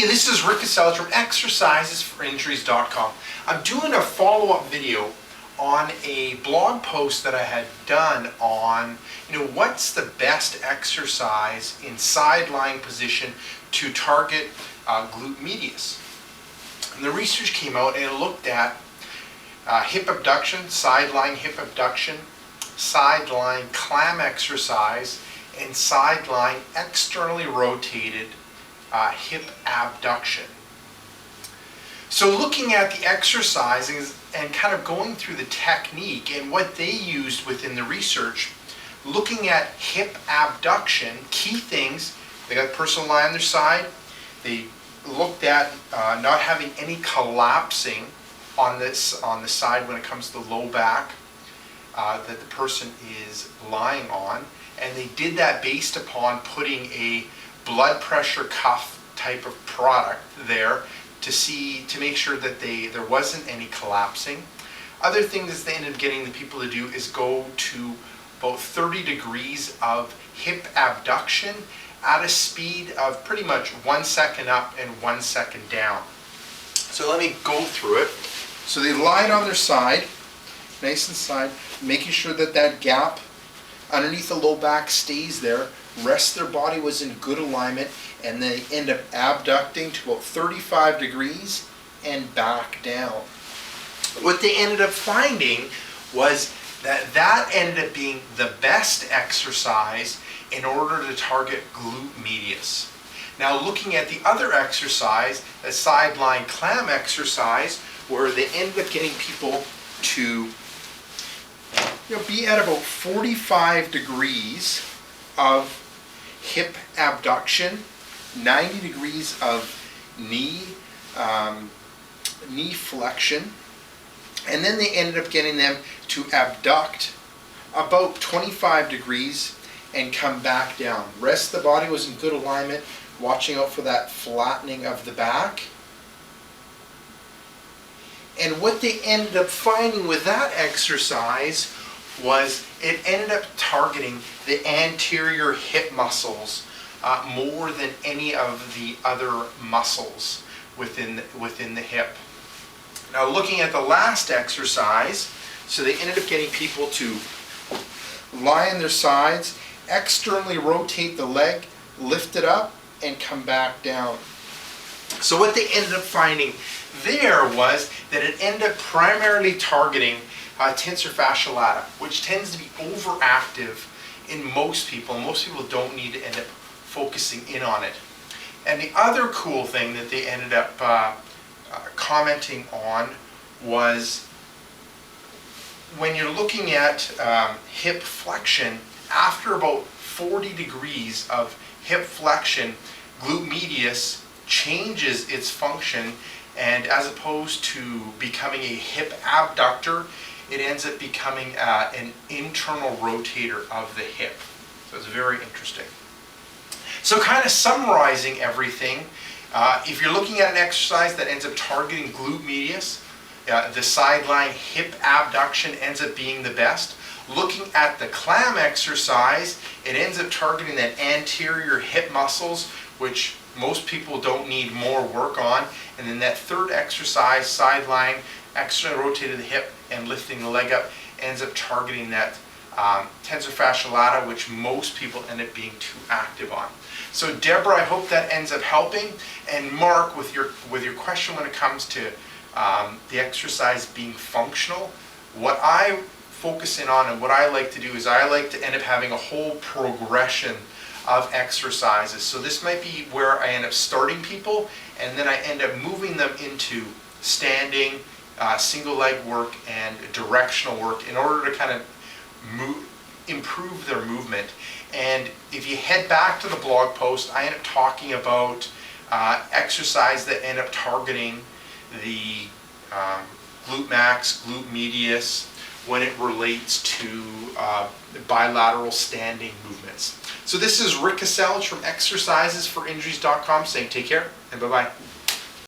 Hey, this is Rick Kaselj from exercisesforinjuries.com. I'm doing a follow-up video on a blog post that I had done on, what's the best exercise in side lying position to target glute medius. And the research came out and it looked at hip abduction, side lying hip abduction, side lying clam exercise, and side lying externally rotated hip abduction. So looking at the exercises and kind of going through the technique and what they used within the research, looking at hip abduction, key things, they got the person lie on their side, they looked at not having any collapsing on the side when it comes to the low back that the person is lying on, and they did that based upon putting a blood pressure cuff type of product there to make sure that there wasn't any collapsing. Other things they ended up getting the people to do is go to about 30 degrees of hip abduction at a speed of pretty much 1 second up and 1 second down. So let me go through it. So they lied on their side, nice and side, making sure that that gap underneath the low back stays there. Rest of their body was in good alignment, and they end up abducting to about 35 degrees and back down. What they ended up finding was that ended up being the best exercise in order to target glute medius. Now looking at the other exercise, the side lying clam exercise, where they ended up getting people to be at about 45 degrees of hip abduction, 90 degrees of knee flexion, and then they ended up getting them to abduct about 25 degrees and come back down. Rest of the body was in good alignment, watching out for that flattening of the back. And what they ended up finding with that exercise was it ended up targeting the anterior hip muscles more than any of the other muscles within the hip. Now looking at the last exercise, so they ended up getting people to lie on their sides, externally rotate the leg, lift it up, and come back down. So what they ended up finding there was that it ended up primarily targeting tensor fasciae lata, which tends to be overactive in most people. Most people don't need to end up focusing in on it. And the other cool thing that they ended up commenting on was when you're looking at hip flexion, after about 40 degrees of hip flexion, glute medius changes its function, and as opposed to becoming a hip abductor, it ends up becoming an internal rotator of the hip. So it's very interesting. So kind of summarizing everything, if you're looking at an exercise that ends up targeting glute medius, the side lying hip abduction ends up being the best. Looking at the clam exercise, it ends up targeting that anterior hip muscles, which most people don't need more work on. And then that third exercise, side lying, externally rotated the hip and lifting the leg up, ends up targeting that tensor fasciae lata, which most people end up being too active on. So Deborah, I hope that ends up helping. And Mark, with your question when it comes to the exercise being functional, what I focus in on and what I like to do is I like to end up having a whole progression of exercises. So this might be where I end up starting people, and then I end up moving them into standing, single leg work, and directional work in order to kind of improve their movement. And if you head back to the blog post, I end up talking about exercise that end up targeting the glute max, glute medius, when it relates to bilateral standing movements. So this is Rick Kaselj from exercisesforinjuries.com saying take care and bye-bye.